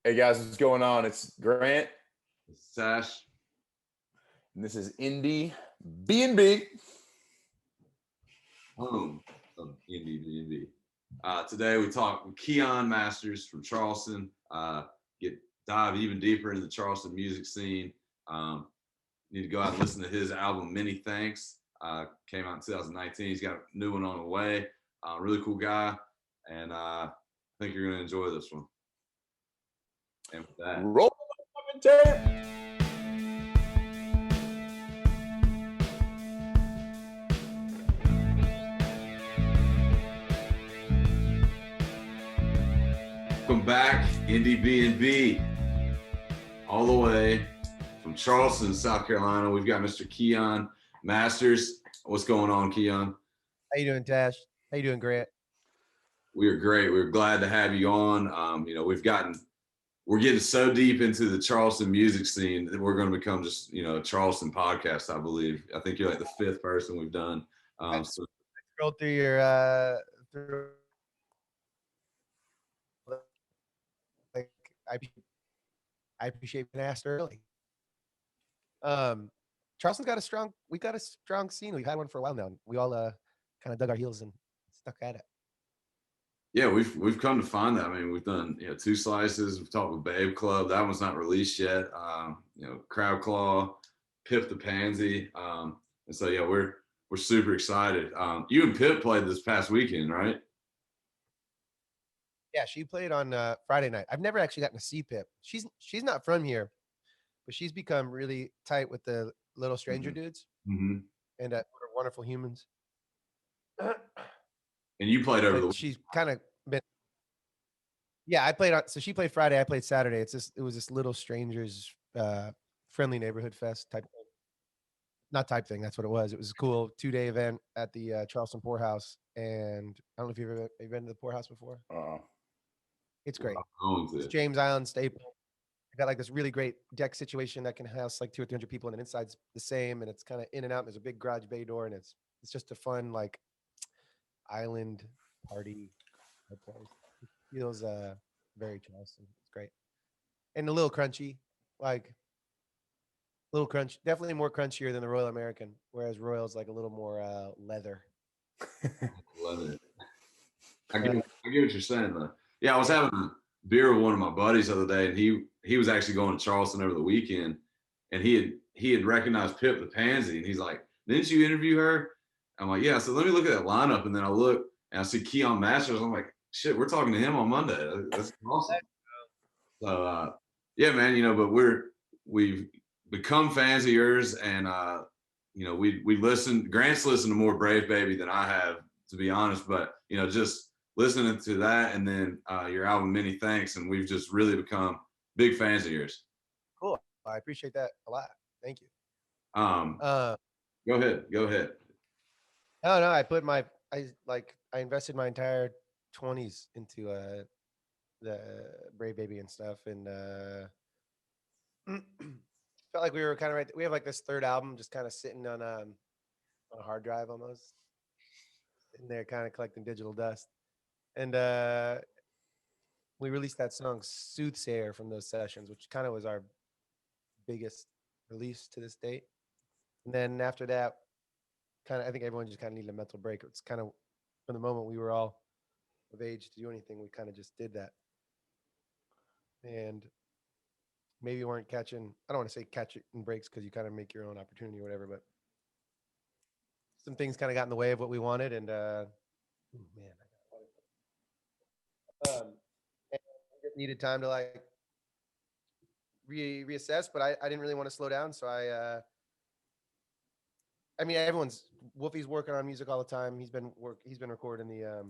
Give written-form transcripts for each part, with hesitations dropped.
Hey guys, what's going on? It's Grant, Sash. and this is Indiebnb. Home of Indiebnb. Today we talk with Keon Masters from Charleston. Dive even deeper into the Charleston music scene. Need to go out and listen to his album Many Thanks. Came out in 2019. He's got a new one on the way. Really cool guy, and I think you're going to enjoy this one. And with that, Roll the tape. welcome back, Indiebnb, all the way from Charleston, South Carolina. We've got Mr. Keon Masters. What's going on, Keon? How you doing, Tash? How you doing, Grant? We are great. We're glad to have you on. We're getting so deep into the Charleston music scene that we're going to become just, a Charleston podcast, I believe. I think you're like the fifth person we've done. Scroll through your like I appreciate being asked early. Charleston's got a strong scene. We've had one for a while now. We all kind of dug our heels and stuck at it. Yeah, we've come to find that. I mean, we've done Two Slices. We've talked with Babe Club. That one's not released yet. Crowd Claw, Pip the Pansy. And so yeah, we're super excited. You and Pip played this past weekend, right? Yeah, she played on Friday night. I've never actually gotten to see Pip. She's not from here, but she's become really tight with the Little Stranger dudes, Mm-hmm. and they're wonderful humans. And you played over the weekend. She's kind of been. Yeah, I played on. So she played Friday. I played Saturday. It was this Little Strangers friendly neighborhood fest type thing. Not type thing. That's what it was. It was a cool 2-day event at the Charleston Poorhouse. And I don't know if you've ever been to the Poorhouse before. It's great. It's James Island staple. I got like this really great deck situation that can house like 200 or 300 people, and the inside's the same, and it's kind of in and out. And there's a big garage bay door, and it's just a fun like island party place. It feels very Charleston. It's great. And a little crunchy, like a little crunch, definitely more crunchier than the Royal American, whereas Royal's like a little more leather. Love it. I get what you're saying though. Yeah, I was having a beer with one of my buddies the other day, and he was actually going to Charleston over the weekend, and he had recognized Pip the Pansy, and he's like, "Didn't you interview her?" I'm like, "Yeah." So let me look at that lineup, and then I look and I see Keon Masters. I'm like, "Shit, we're talking to him on Monday. That's awesome." So yeah, man, but we've become fans of yours, and we listen. Grant's listened to more Brave Baby than I have, to be honest, but just listening to that and then your album Many Thanks, and we've just really become big fans of yours. Cool. I appreciate that a lot. Thank you. Go ahead. No, I invested my entire 20s into the Brave Baby and stuff, and felt like we were kind of right. We have like this third album just kind of sitting on a hard drive almost, sitting there kind of collecting digital dust. And we released that song Soothsayer from those sessions, which kind of was our biggest release to this date. And then after that, I think everyone just kind of needed a mental break. It's kind of from the moment we were all of age to do anything, we kind of just did that. And maybe we weren't catching, I don't want to say catching breaks because you kind of make your own opportunity or whatever, but some things kind of got in the way of what we wanted. And it needed time to like reassess, but I didn't really want to slow down. So I mean, Wolfie's working on music all the time. He's been recording the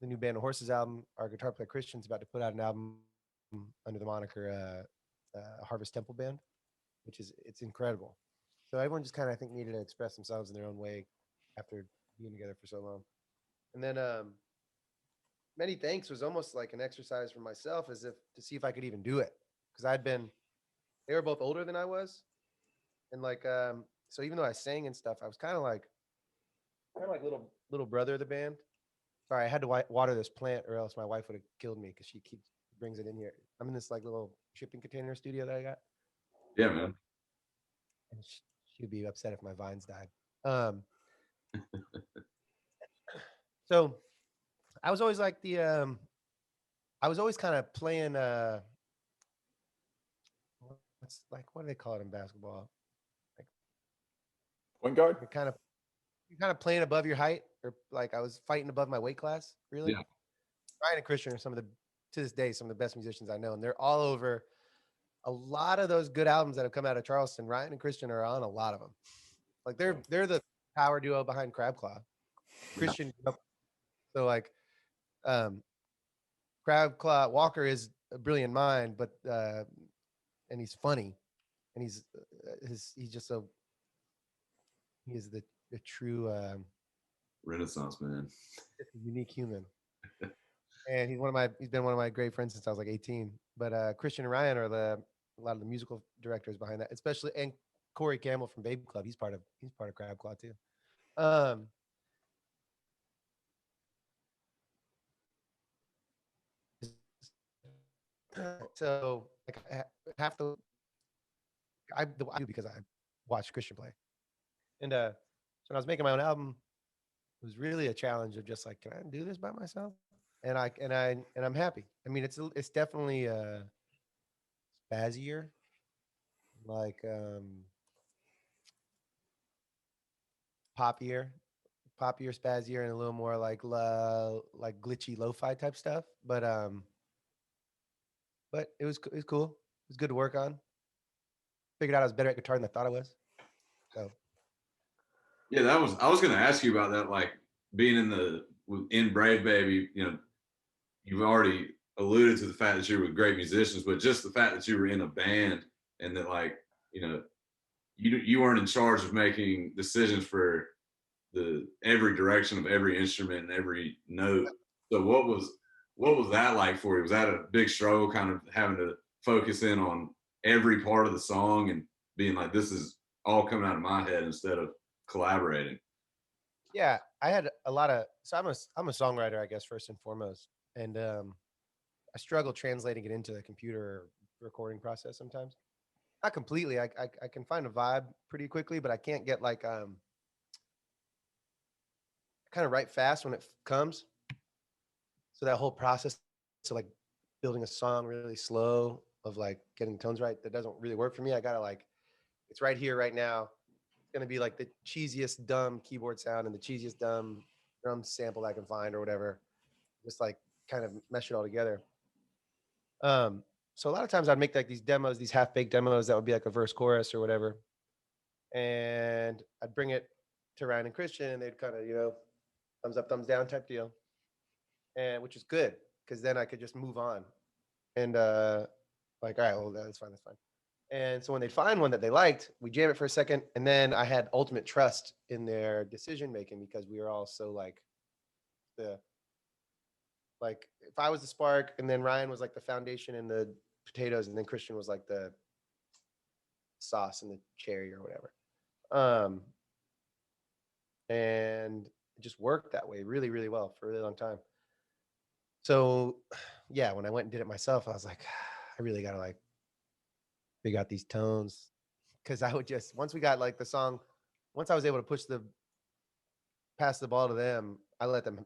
new Band of Horses album. Our guitar player Christian's about to put out an album under the moniker Harvest Temple Band, it's incredible. So everyone just kind of, I think, needed to express themselves in their own way after being together for so long. And then Many Thanks was almost like an exercise for myself as if to see if I could even do it. Because they were both older than I was. And like, so even though I sang and stuff, I was kind of like little brother of the band. Sorry, I had to water this plant or else my wife would have killed me because she keeps brings it in here. I'm in this like little shipping container studio that I got. Yeah, man. And she'd be upset if my vines died. Um, so I was always like I was always kind of playing what's like what do they call it in basketball? Like Point guard. you're kind of playing above your height, or like I was fighting above my weight class. Really, Yeah. Ryan and Christian are to this day some of the best musicians I know, and they're all over a lot of those good albums that have come out of Charleston. Ryan and Christian are on a lot of them. Like they're the power duo behind Crab Claw. Christian, so like Crab Claw Walker is a brilliant mind, but and he's funny, and he's just so he is the true Renaissance man. unique human. And he's been one of my great friends since I was like 18. But Christian and Ryan are a lot of the musical directors behind that, especially, and Corey Campbell from Baby Club. He's part of Crab Claw too. So like I have to I do because I watched Christian play. And so when I was making my own album, it was really a challenge of just like, can I do this by myself? And I'm happy. I mean, it's definitely spazzier, like poppier, spazzier, and a little more like like glitchy lo-fi type stuff. But it was cool. It was good to work on. Figured out I was better at guitar than I thought I was. So Yeah, I was going to ask you about that. Like being in Brave Baby, you know, you've already alluded to the fact that you were with great musicians, but just the fact that you were in a band and that, like, you know, you weren't in charge of making decisions for every direction of every instrument and every note. So what was that like for you? Was that a big struggle, kind of having to focus in on every part of the song and being like, this is all coming out of my head instead of collaborating? yeah, I had a lot of. So I'm a songwriter, I guess, first and foremost, and I struggle translating it into the computer recording process sometimes. Not completely. I can find a vibe pretty quickly, but I can't get like kind of write fast when it comes. So that whole process to like building a song really slow of like getting tones right, that doesn't really work for me. I gotta like, it's right here, right now. It's gonna be like the cheesiest dumb keyboard sound and the cheesiest dumb drum sample I can find or whatever. Just like kind of mesh it all together. So a lot of times I'd make like these demos, these half-baked demos that would be like a verse chorus or whatever. And I'd bring it to Ryan and Christian and they'd kind of, thumbs up, thumbs down type deal. And which is good because then I could just move on. And like, all right, well, that's fine, that's fine. And so when they find one that they liked, we jam it for a second. And then I had ultimate trust in their decision making because we were all so like if I was the spark and then Ryan was like the foundation and the potatoes and then Christian was like the sauce and the cherry or whatever. And it just worked that way really, really well for a really long time. So yeah, when I went and did it myself, I was like, I really gotta like figure out these tones. Cause I would just, once we got like the song, once I was able to pass the ball to them, I let them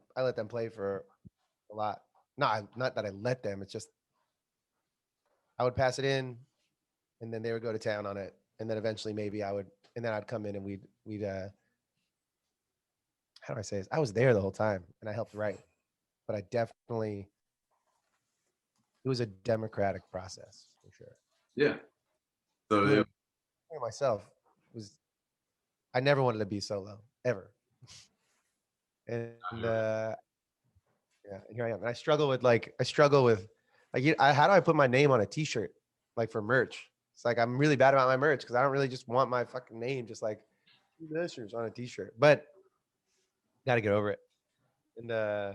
play for a lot. Not that I let them, it's just I would pass it in and then they would go to town on it. And then eventually maybe I'd come in and we'd how do I say this? I was there the whole time and I helped write, but it was a democratic process for sure. Yeah. So Doing it myself I never wanted to be solo ever. And yeah, and here I am. And I struggle with how do I put my name on a t-shirt like for merch? It's like I'm really bad about my merch because I don't really just want my fucking name just like Masters on a t-shirt. But got to get over it. And I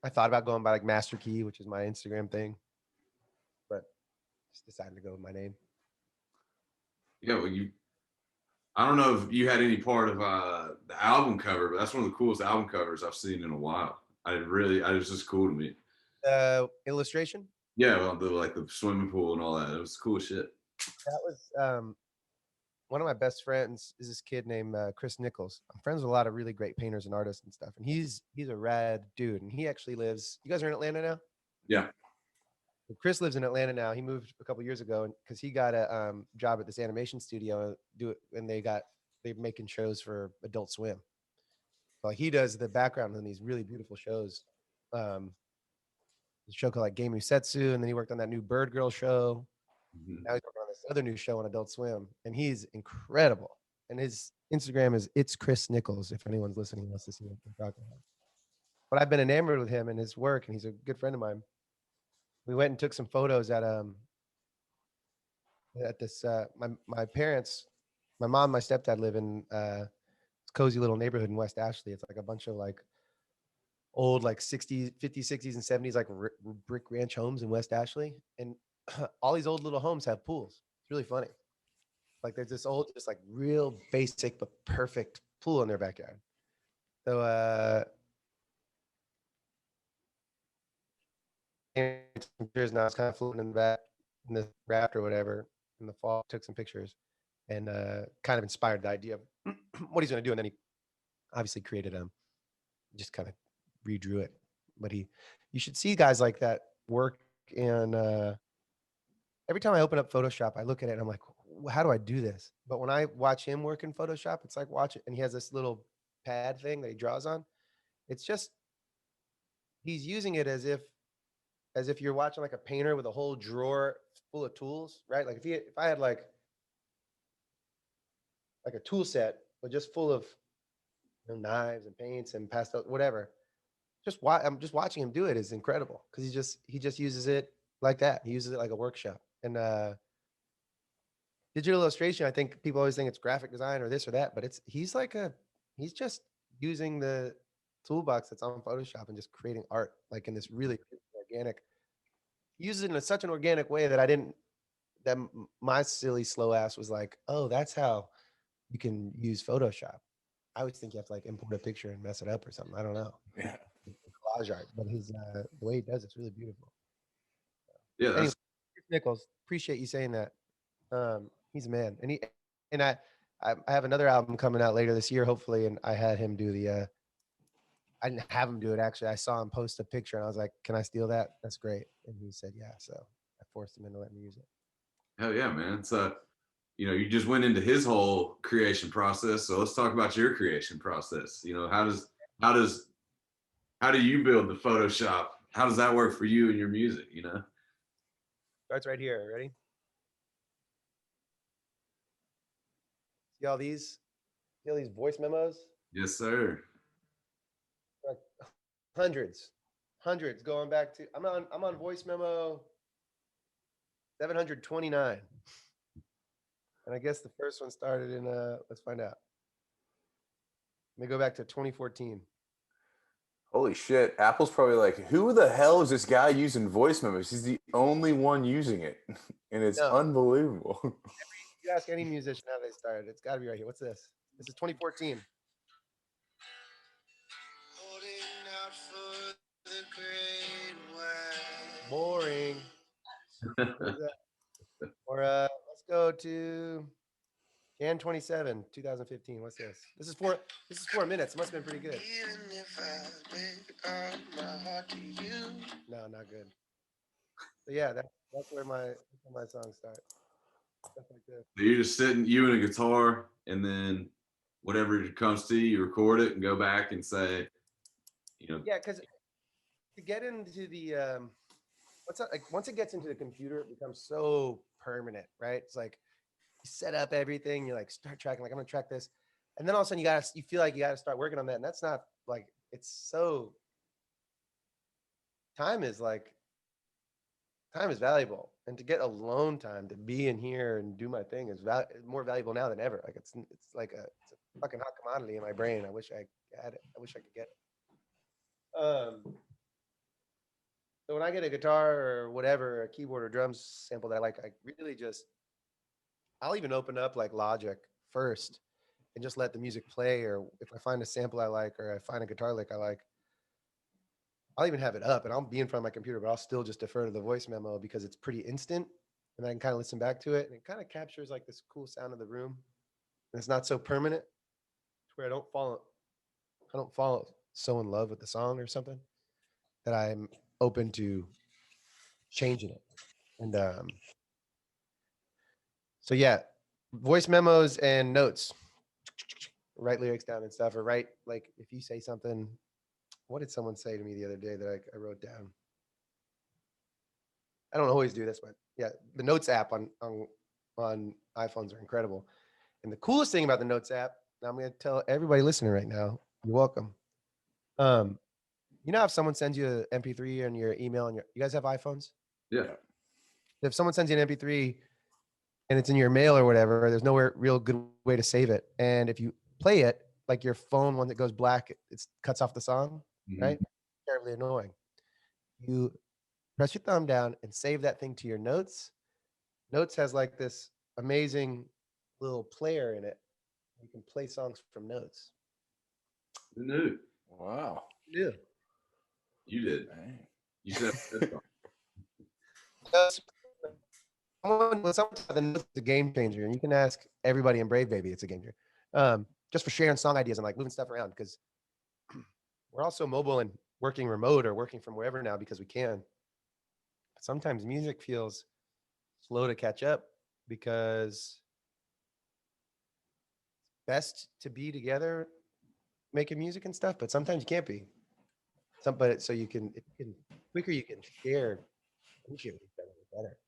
thought about going by like Master Key, which is my Instagram thing, but just decided to go with my name. yeah, well, I don't know if you had any part of the album cover, but that's one of the coolest album covers I've seen in a while. It was just cool to me. illustration. Yeah, well, the swimming pool and all that. It was cool shit. That was one of my best friends is this kid named Chris Nichols. I'm friends with a lot of really great painters and artists and stuff. And he's a rad dude. And he actually lives. You guys are in Atlanta now? Yeah. Well, Chris lives in Atlanta now. He moved a couple years ago because he got a job at this animation studio. And they're making shows for Adult Swim. So like he does the background on these really beautiful shows. A show called like Game Usetsu, and then he worked on that new Bird Girl show. Mhm. Now he's working on this other new show on Adult Swim, and he's incredible. And his Instagram is It's Chris Nichols. If anyone's listening, wants to see what we're talking about. But I've been enamored with him and his work, and he's a good friend of mine. We went and took some photos at this my parents, my mom, my stepdad live in this cozy little neighborhood in West Ashley. It's like a bunch of like old like 60s, 50s, 60s, and 70s like brick ranch homes in West Ashley, and all these old little homes have pools. It's really funny. Like there's this old, just like real basic but perfect pool in their backyard. So pictures now, it's kind of floating in the back in the raft or whatever in the fall. Took some pictures and kind of inspired the idea of what he's going to do, and then he obviously created just kind of redrew it. But you should see guys like that work. And every time I open up Photoshop, I look at it and I'm like, how do I do this? But when I watch him work in Photoshop, it's like watch it. And he has this little pad thing that he draws on. It's just, he's using it as if you're watching like a painter with a whole drawer full of tools, right? Like if I had like a tool set, but just full of knives and paints and pastel, whatever. I'm just watching him do it is incredible because he just uses it like that. He uses it like a workshop. And digital illustration, I think people always think it's graphic design or this or that, but he's just using the toolbox that's on Photoshop and just creating art like in this really organic. He uses it in such an organic way that my silly slow ass was like, oh, that's how you can use Photoshop. I always think you have to like import a picture and mess it up or something. I don't know. Yeah. Collage art, but the way he does it's really beautiful. Yeah, Anyway, that's Nichols, appreciate you saying that. He's a man, and I have another album coming out later this year, hopefully, and I had him do the. I didn't have him do it actually. I saw him post a picture, and I was like, "Can I steal that? That's great." And he said, "Yeah." So I forced him into letting me use it. hell yeah, man. So, you just went into his whole creation process. So let's talk about your creation process. How do you build the Photoshop? How does that work for you and your music? Starts right here. Ready? See all these? See all these voice memos? Yes, sir. Like hundreds going back to. I'm on voice memo 729. And I guess the first one started in let's find out. Let me go back to 2014. Holy shit. Apple's probably like, who the hell is this guy using voice memos? He's the only one using it. And it's No. unbelievable. You ask any musician how they started, it's got to be right here. What's this? This is 2014. Boring. Or let's go to Jan 27, 2015. What's this? This is 4 minutes. It must have been pretty good. No, not good. But yeah, that's where my songs start. Stuff like this. So you're just sitting, you and a guitar, and then whatever comes to you, you record it and go back and say, Yeah, because to get into the once it gets into the computer, it becomes so permanent, right? It's like you set up everything, you like start tracking, like I'm gonna track this, and then all of a sudden you feel like you gotta start working on that, and that's not like it's so time is valuable, and to get alone time to be in here and do my thing is more valuable now than ever. Like it's like it's a fucking hot commodity in my brain. I wish I had it. I wish I could get it. So when I get a guitar or whatever, a keyboard or drums sample that I like, I really I'll even open up like Logic first and just let the music play. Or if I find a sample I like, or I find a guitar lick I like, I'll even have it up and I'll be in front of my computer, but I'll still just defer to the voice memo because it's pretty instant and I can kind of listen back to it and it kind of captures like this cool sound of the room. And it's not so permanent where I don't fall so in love with the song or something that I'm open to changing it. And so yeah, voice memos and notes, write lyrics down and stuff, or write like if you say something. What did someone say to me the other day that I wrote down? I don't always do this, but yeah, the Notes app on iPhones are incredible. And the coolest thing about the Notes app, now I'm going to tell everybody listening right now, you're welcome. You know, if someone sends you an MP3 on your email and you guys have iPhones? Yeah. If someone sends you an MP3 and it's in your mail or whatever, there's nowhere real good way to save it. And if you play it, like your phone, when it goes black, it cuts off the song, right? Terribly annoying. You press your thumb down and save that thing to your notes. Notes has like this amazing little player in it. You can play songs from notes. Who knew? Wow. Yeah. You did. Dang. You said When someone the notes is a game changer, and you can ask everybody in Brave Baby, it's a game changer. Just for sharing song ideas and like moving stuff around because we're also mobile and working remote or working from wherever now because we can. But sometimes music feels slow to catch up because best to be together making music and stuff, but sometimes you can't be. But so you can quicker you can share with each other, the better.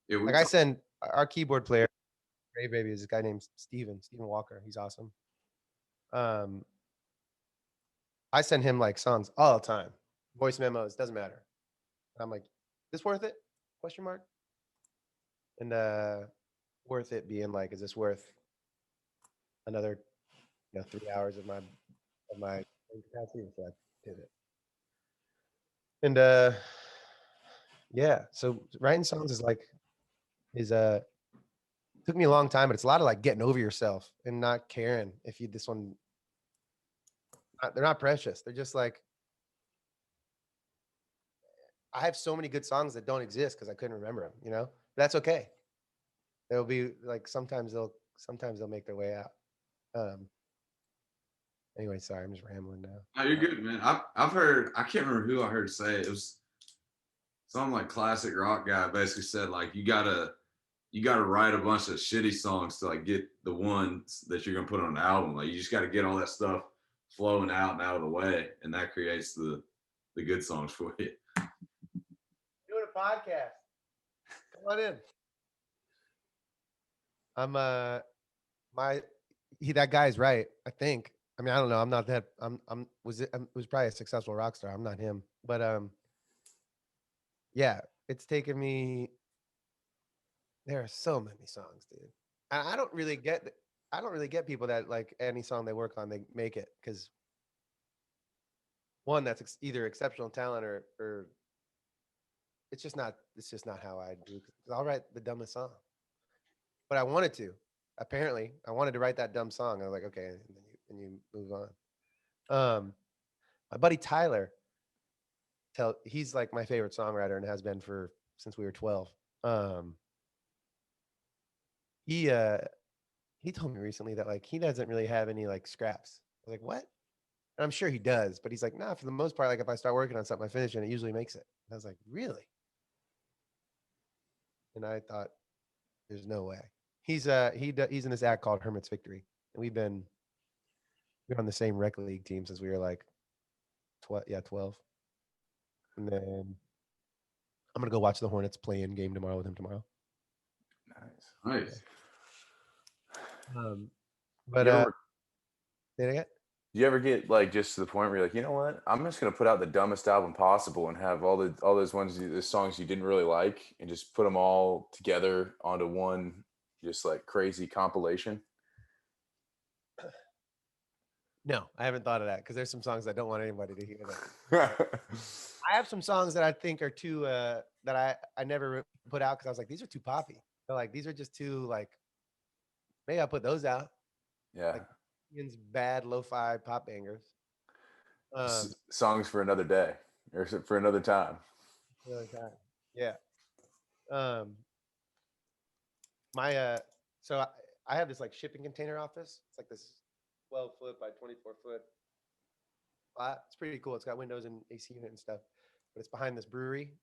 yeah, Like I send our keyboard player, Ray Baby, is this guy named Steven Walker. He's awesome. I send him like songs all the time, voice memos, doesn't matter. I'm like, this worth it? Question mark. And worth it being like, is this worth another 3 hours of my capacity? So I did it. And yeah, so writing songs is took me a long time, but it's a lot of like getting over yourself and not caring if you this one. They're not precious. They're just like I have so many good songs that don't exist because I couldn't remember them. That's okay. They'll be like sometimes they'll make their way out. Anyway, sorry, I'm just rambling now. No, you're good, man. I've heard. I can't remember who I heard say it. It was some like classic rock guy. Basically said like you gotta write a bunch of shitty songs to like get the ones that you're gonna put on an album. Like you just got to get all that stuff flowing out and out of the way, and that creates the good songs for you. Doing a podcast. Come on in. I'm that guy's right. I think. I mean, I don't know. I'm not that. Was probably a successful rock star. I'm not him, but yeah, it's taken me. There are so many songs, dude. I don't really get people that like any song they work on, they make it because one, that's either exceptional talent or it's just not how I do. I'll write the dumbest song, but I wanted to. Apparently, I wanted to write that dumb song. I was like, okay, and you move on. My buddy Tyler, he's like my favorite songwriter and has been since we were 12. He told me recently that like he doesn't really have any like scraps. I was like, what? And I'm sure he does, but he's like, nah, for the most part, like if I start working on something, I finish it, and it usually makes it. And I was like, really? And I thought, there's no way. He's in this act called Hermit's Victory, and we're on the same rec league team since we were like 12. And then I'm gonna go watch the Hornets play-in game tomorrow with him tomorrow. Nice. But You ever get like just to the point where you're like, you know what? I'm just gonna put out the dumbest album possible and have all those the songs you didn't really like, and just put them all together onto one, just like crazy compilation. No, I haven't thought of that because there's some songs I don't want anybody to hear. I have some songs that I think are too that I never put out because I was like, these are too poppy. They're like, these are just too like. Maybe I'll put those out. Yeah. Like Ian's bad lo-fi pop bangers. Songs for another day or for another time. Another time. Yeah. Um, my so I have this like shipping container office. It's like this 12-foot by 24-foot flat. It's pretty cool. It's got windows and AC unit and stuff, but it's behind this brewery,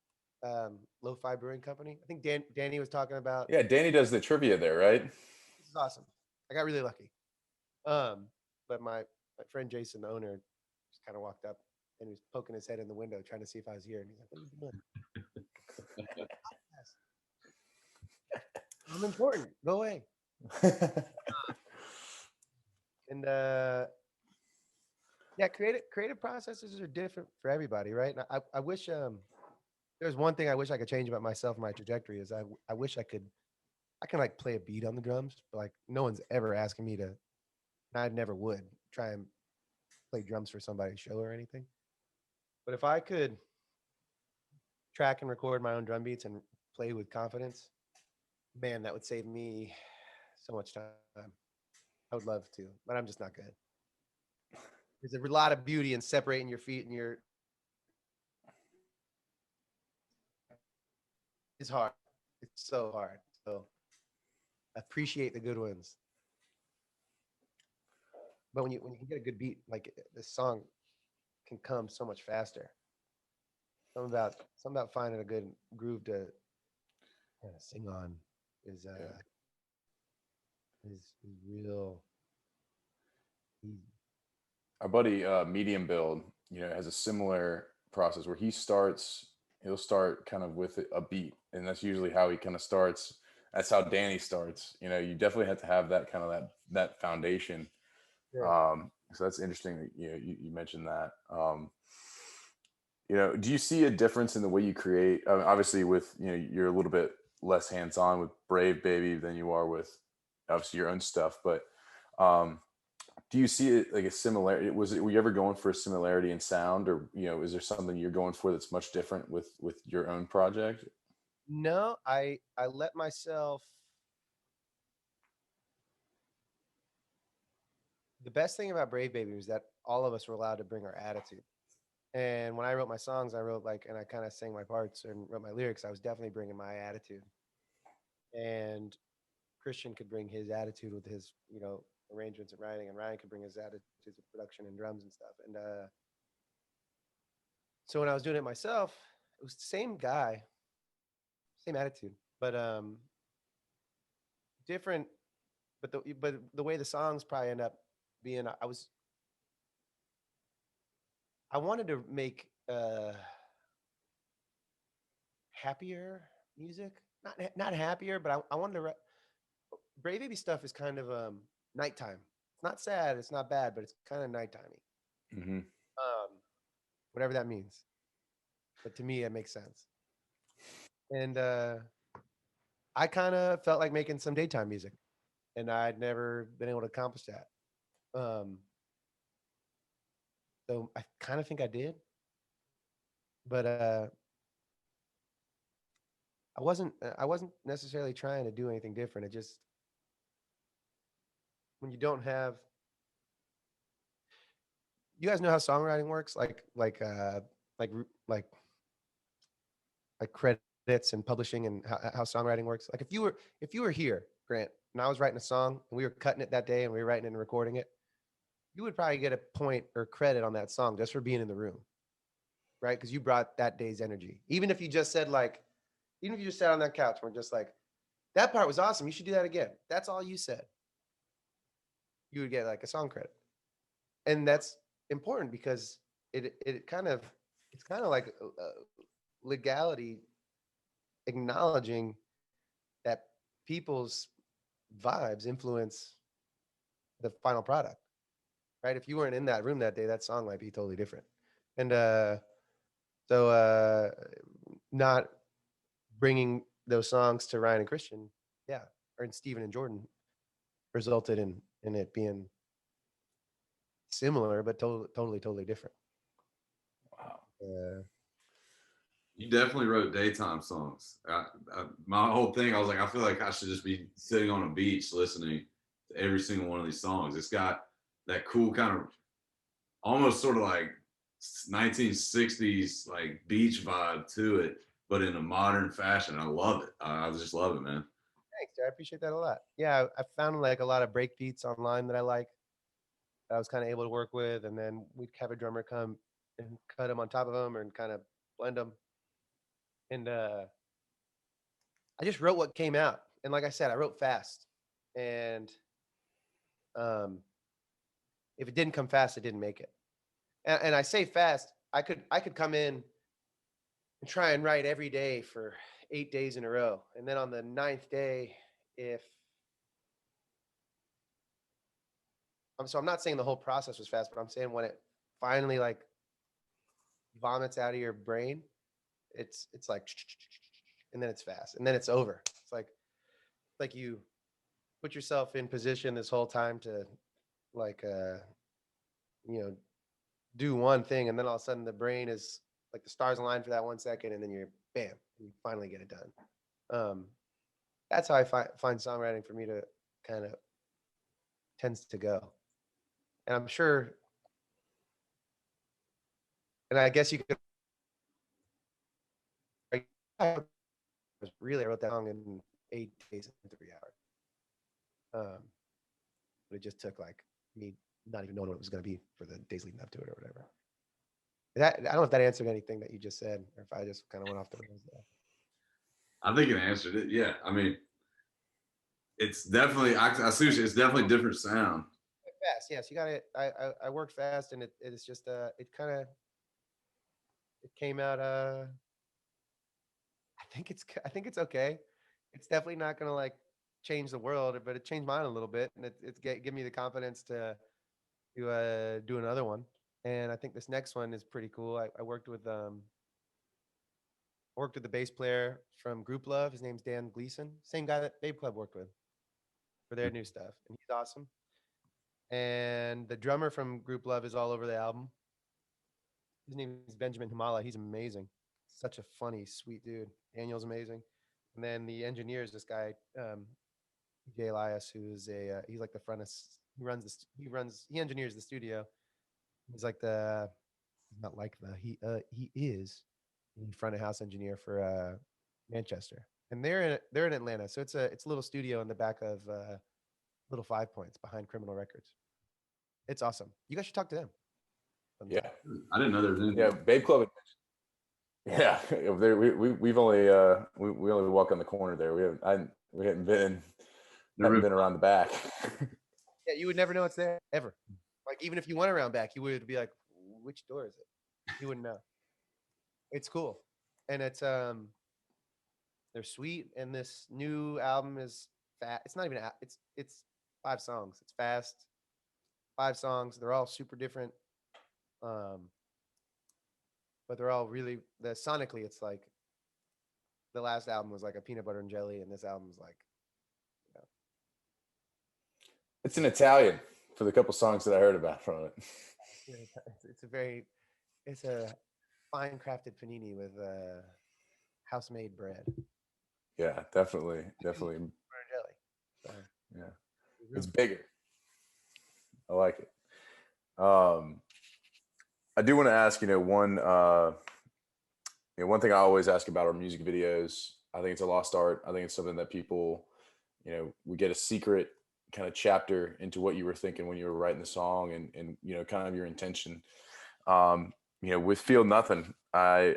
Lo-Fi Brewing Company. I think Danny was talking about. Yeah, Danny does the trivia there, right? This is awesome. I got really lucky. But my friend Jason, the owner, just kind of walked up and he was poking his head in the window trying to see if I was here, and he's like, "What are you doing?" I'm important. Go away. And yeah, creative processes are different for everybody, right? And I wish there's one thing I wish I could change about myself and my trajectory is I wish I can like play a beat on the drums, but like no one's ever asking me to, and I never would try and play drums for somebody's show or anything. But if I could track and record my own drum beats and play with confidence, man, that would save me so much time. I would love to, but I'm just not good. There's a lot of beauty in separating your feet and your. It's hard. It's so hard. So appreciate the good ones. But when you can get a good beat, like this song can come so much faster. Something about finding a good groove to kind of sing on is is real easy. Our buddy Medium Build, has a similar process where he'll start kind of with a beat, and that's usually how he kind of starts. That's how Danny starts. You definitely have to have that kind of that foundation. Yeah. So that's interesting that you mentioned that. Do you see a difference in the way you create? I mean, obviously, with you're a little bit less hands on with Brave Baby than you are with obviously your own stuff, but do you see it like a similarity? Were you ever going for a similarity in sound, or is there something you're going for that's much different with your own project? No, I let myself. The best thing about Brave Baby was that all of us were allowed to bring our attitude. And when I wrote my songs, I wrote and I kind of sang my parts and wrote my lyrics. I was definitely bringing my attitude. And Christian could bring his attitude with his, arrangements and writing, and Ryan could bring his attitudes with production and drums and stuff. And so when I was doing it myself, it was the same guy, same attitude, but different. But the way the songs probably end up being, I wanted to make happier music, not happier, but I wanted to. Brave Baby stuff is kind of nighttime. It's not sad, it's not bad, but it's kind of nighttimey. Mm-hmm. Whatever that means. But to me, it makes sense. And I kind of felt like making some daytime music, and I'd never been able to accomplish that. So I kind of think I did, but I wasn't necessarily trying to do anything different. It just when you don't have, you guys know how songwriting works, like like like credits and publishing and how songwriting works. Like if you were here, Grant, and I was writing a song and we were cutting it that day and we were writing it and recording it, you would probably get a point or credit on that song just for being in the room, right? Because you brought that day's energy. Even if you just said even if you just sat on that couch and were just like, that part was awesome, you should do that again. That's all you said. You would get like a song credit. And that's important because it's kind of like legality acknowledging that people's vibes influence the final product, right? If you weren't in that room that day, that song might be totally different. And so not bringing those songs to Ryan and Christian, yeah, or in Steven and Jordan, resulted in it being similar but totally different. Wow. You definitely wrote daytime songs. My whole thing, I was like, I feel like I should just be sitting on a beach listening to every single one of these songs. It's got that cool kind of, almost sort of like 1960s like beach vibe to it, but in a modern fashion. I love it. I just love it, man. Thanks, dude. I appreciate that a lot. Yeah, I found like a lot of break beats online that I like. That I was kind of able to work with, and then we'd have a drummer come and cut them on top of them and kind of blend them. And I just wrote what came out. And like I said, I wrote fast. And um, if it didn't come fast, it didn't make it. And I say fast, I could come in and try and write every day for 8 days in a row. And then on the ninth day, if I'm not saying the whole process was fast, but I'm saying when it finally like vomits out of your brain, it's like, and then it's fast, and then it's over. It's like you put yourself in position this whole time to like you know do one thing, and then all of a sudden the brain is like the stars align for that 1 second, and then you're bam, you finally get it done. Um, that's how I find songwriting for me to kind of tends to go, and I'm sure, and I guess you could. I wrote that song in 8 days and 3 hours. But it just took like me not even knowing what it was going to be for the days leading up to it or whatever. I don't know if that answered anything that you just said, or if I just kind of went off the rails there. I think it answered it. Yeah, I mean, it's definitely. I see. It's definitely different sound. Fast, yes. You got it. I worked fast, and it's just it kind of it came out. I think it's okay. It's definitely not gonna like change the world, but it changed mine a little bit, and it's give me the confidence to do another one. And I think this next one is pretty cool. I worked with the bass player from Group Love. His name's Dan Gleason, same guy that Babe Club worked with for their new stuff, and he's awesome. And the drummer from Group Love is all over the album. His name is Benjamin Humala. He's amazing. Such a funny, sweet dude. Daniel's amazing. And then the engineer is this guy, Jay Elias, who is he's like the front of, he engineers the studio. He's like he is the front of house engineer for Manchester. And they're in Atlanta. So it's a little studio in the back of Little 5 Points behind Criminal Records. It's awesome. You guys should talk to them. Yeah, I didn't know there was anything. Yeah, Babe Club. Yeah, there we've only we only walk on the corner there. We haven't been around the back. Yeah, you would never know it's there ever. Like even if you went around back, you would be like, which door is it? You wouldn't know. It's cool, and it's they're sweet, and this new album is fast. It's not even it's 5 songs. It's fast, 5 songs. They're all super different. But they're all really sonically. It's like the last album was like a peanut butter and jelly, and this album's like, you know. It's in Italian for the couple songs that I heard about from it. It's a fine crafted panini with house made bread. Yeah, definitely. Jelly. So. Yeah, it's bigger. I like it. I do want to ask, one thing I always ask about our music videos. I think it's a lost art. I think it's something that people, we get a secret kind of chapter into what you were thinking when you were writing the song and kind of your intention. With Feel Nothing, I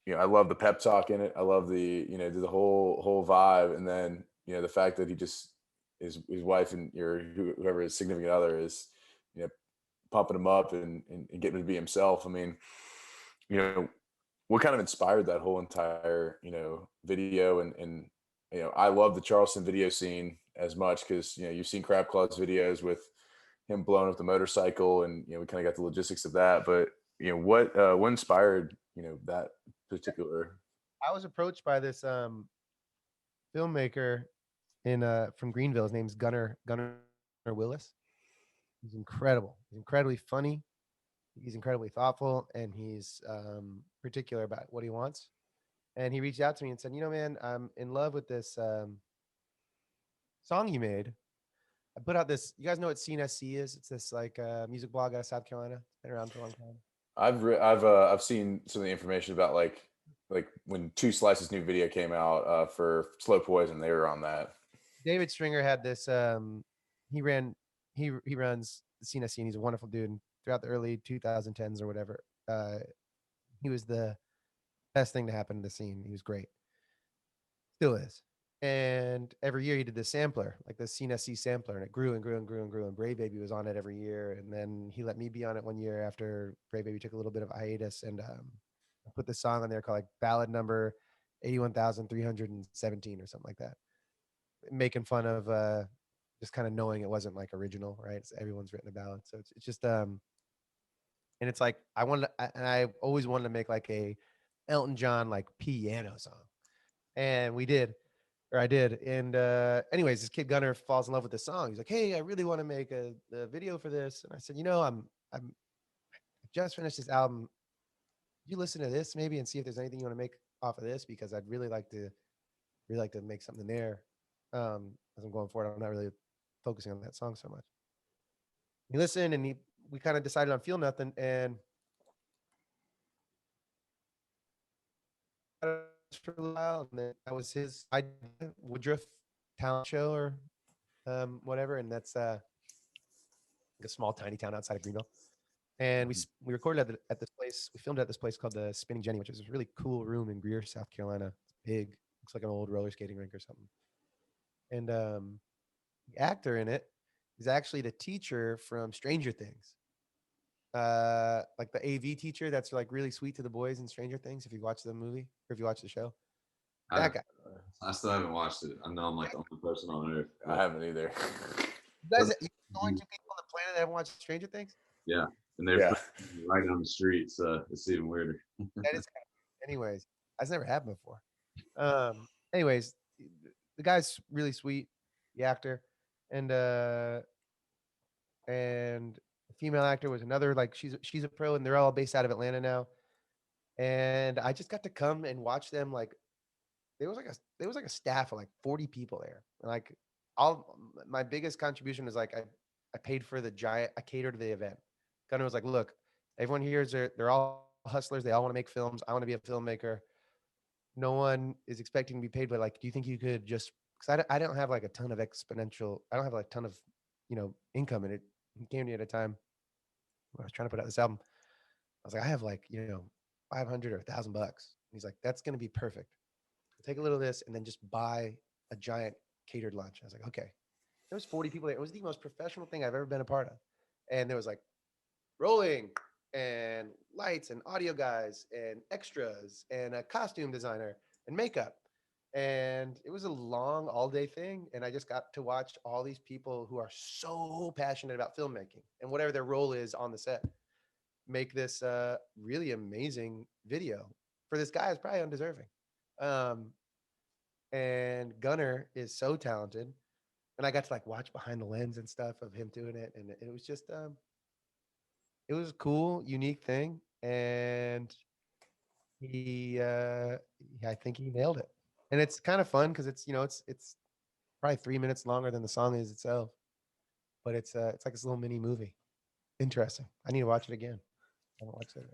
love the pep talk in it. I love the whole vibe, and then the fact that he just his wife and whoever his significant other is pumping him up and getting him to be himself. I mean, what kind of inspired that whole entire video, and I love the Charleston video scene as much because you've seen Crab Claw's videos with him blowing up the motorcycle, and we kind of got the logistics of that. But what inspired that particular? I was approached by this filmmaker from Greenville. His name's Gunnar Willis. He's incredible. He's incredibly funny. He's incredibly thoughtful, and he's particular about what he wants. And he reached out to me and said, man, I'm in love with this song you made. I put out this. You guys know what CNSC is? It's this like music blog out of South Carolina. It's been around for a long time. I've seen some of the information about like when Two Slices' new video came out for Slow Poison, they were on that. David Stringer had this. He ran. He runs the CNSC, and he's a wonderful dude. And throughout the early 2010s or whatever, he was the best thing to happen to the scene. He was great. Still is. And every year he did this sampler, like the CNSC sampler, and it grew and grew and grew and grew. And Brave Baby was on it every year. And then he let me be on it one year after Brave Baby took a little bit of hiatus. And I put this song on there called like ballad number 81,317 or something like that, making fun of just kind of knowing it wasn't like original, right? It's, everyone's written a ballad. So it's just, and it's like, and I always wanted to make like a Elton John like piano song. And we did. Or I did. And anyways, this kid Gunner falls in love with the song. He's like, "Hey, I really want to make a video for this." And I said, I just finished this album. You listen to this maybe and see if there's anything you want to make off of this, because I'd really like to make something there. As I'm going forward, I'm not really focusing on that song so much. He listened, and we kind of decided on Feel Nothing, and for a while, and then that was his idea, Woodruff talent show or whatever, and that's like a small tiny town outside of Greenville. And we recorded at this place. We filmed at this place called the Spinning Jenny, which is a really cool room in Greer, South Carolina. It's big, looks like an old roller skating rink or something. And the actor in it is actually the teacher from Stranger Things. Like the AV teacher that's like really sweet to the boys in Stranger Things. If you watch the movie or if you watch the show, that guy. I still haven't watched it. I know I'm like the only person on earth. I haven't either. You guys, you're the only two people on the planet that haven't watched Stranger Things. Yeah, and they're right down the street, so it's even weirder. That is kind of, anyways, that's never happened before. Anyways, the guy's really sweet, the actor, and the female actor was another, like she's a pro, and they're all based out of Atlanta now. And I just got to come and watch them. Like there was like a staff of like 40 people there. And like all my biggest contribution is like I paid for the giant. I catered the event. Gunnar was like, "Look, everyone here is they're all hustlers. They all want to make films. I want to be a filmmaker. No one is expecting to be paid, but like, do you think you could just, because I don't have like a ton of exponential, I don't have like a ton of, income. And it came to me at a time when I was trying to put out this album. I was like, I have like, 500 or $1,000. He's like, that's going to be perfect. Take a little of this and then just buy a giant catered lunch. I was like, okay. There was 40 people there. It was the most professional thing I've ever been a part of. And there was like rolling and lights and audio guys and extras and a costume designer and makeup. And it was a long all day thing. And I just got to watch all these people who are so passionate about filmmaking and whatever their role is on the set make this really amazing video for this guy who's probably undeserving. And Gunnar is so talented. And I got to like watch behind the lens and stuff of him doing it. And it was just, it was a cool, unique thing. And I think he nailed it. And it's kind of fun because it's probably 3 minutes longer than the song is itself, but it's like this little mini movie. Interesting. I need to watch it again. I haven't watched it.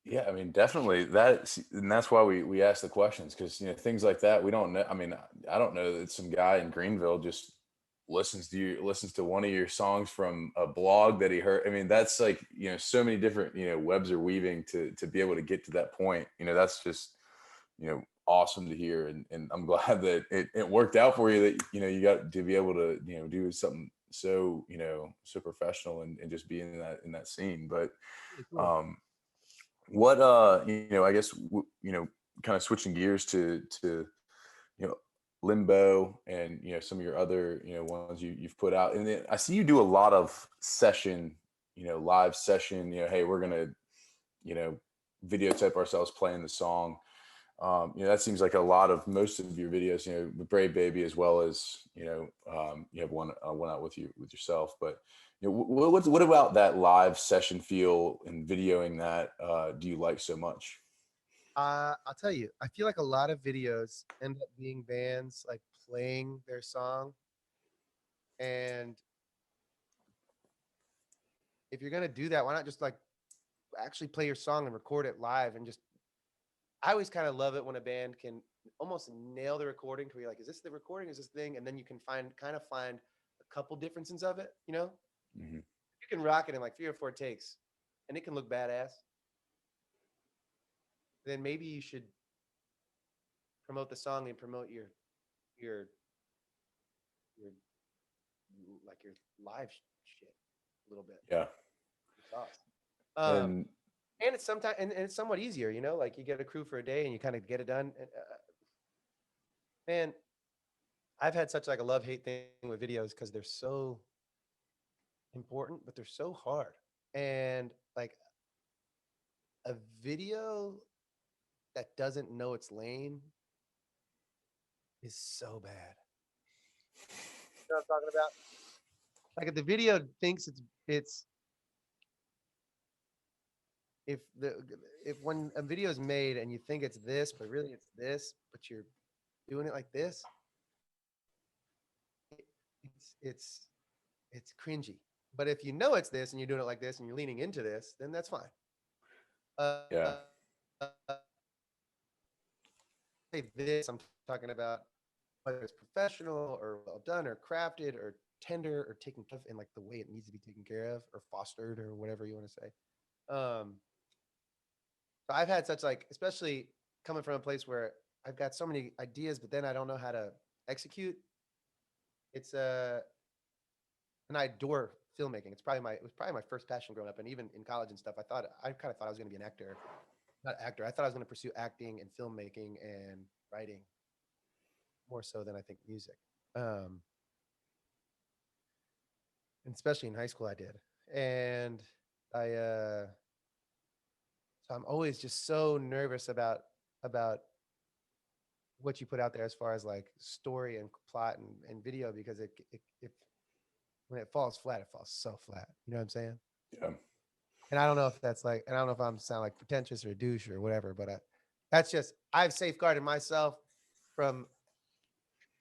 Yeah, I mean, definitely and that's why we ask the questions, because things like that we don't know. I mean, I don't know that some guy in Greenville just listens to one of your songs from a blog that he heard. I mean, that's like so many different webs are weaving to be able to get to that point. That's just awesome to hear, and I'm glad that it worked out for you, that you got to be able to do something so so professional and just be in that scene. But what I guess kind of switching gears to Limbo and some of your other ones you've put out, and then I see you do a lot of session, live session, hey, we're gonna videotape ourselves playing the song. That seems like a lot of most of your videos, with Brave Baby, as well as you have one out with yourself. But what about that live session feel and videoing that do you like so much? I'll tell you, I feel like a lot of videos end up being bands like playing their song And if you're gonna do that, why not just like actually play your song and record it live and just I always kind of love it when a band can almost nail the recording to where you're like, is this the recording? Is this thing? And then you can find a couple differences of it, you know? Mm-hmm. You can rock it in like 3 or 4 takes and it can look badass. Then maybe you should promote the song and promote your your like your live shit a little bit. Yeah. It's awesome. And And it's sometimes and it's somewhat easier, you know, like you get a crew for a day and you kind of get it done. And, man, I've had such like a love-hate thing with videos because they're so important, but they're so hard. And like a video that doesn't know its lane is so bad. You know what I'm talking about? Like if the video thinks it's if when a video is made and you think it's this, but really it's this, but you're doing it like this, it's cringy. But if you know it's this and you're doing it like this and you're leaning into this, then that's fine. yeah. Say this, I'm talking about whether it's professional or well done or crafted or tender or taken care of in like the way it needs to be taken care of or fostered or whatever you want to say. So I've had such like, especially coming from a place where I've got so many ideas, but then I don't know how to execute. It's and I adore filmmaking. It was probably my first passion growing up, and even in college and stuff. I kind of thought I was going to be an actor, not actor. I thought I was going to pursue acting and filmmaking and writing more so than I think music. And especially in high school, I did, and so I'm always just so nervous about what you put out there as far as like story and plot and video because if when it falls flat, it falls so flat. You know what I'm saying? Yeah. And I don't know if that's like, and I don't know if I'm sound like pretentious or a douche or whatever, but that's just I've safeguarded myself from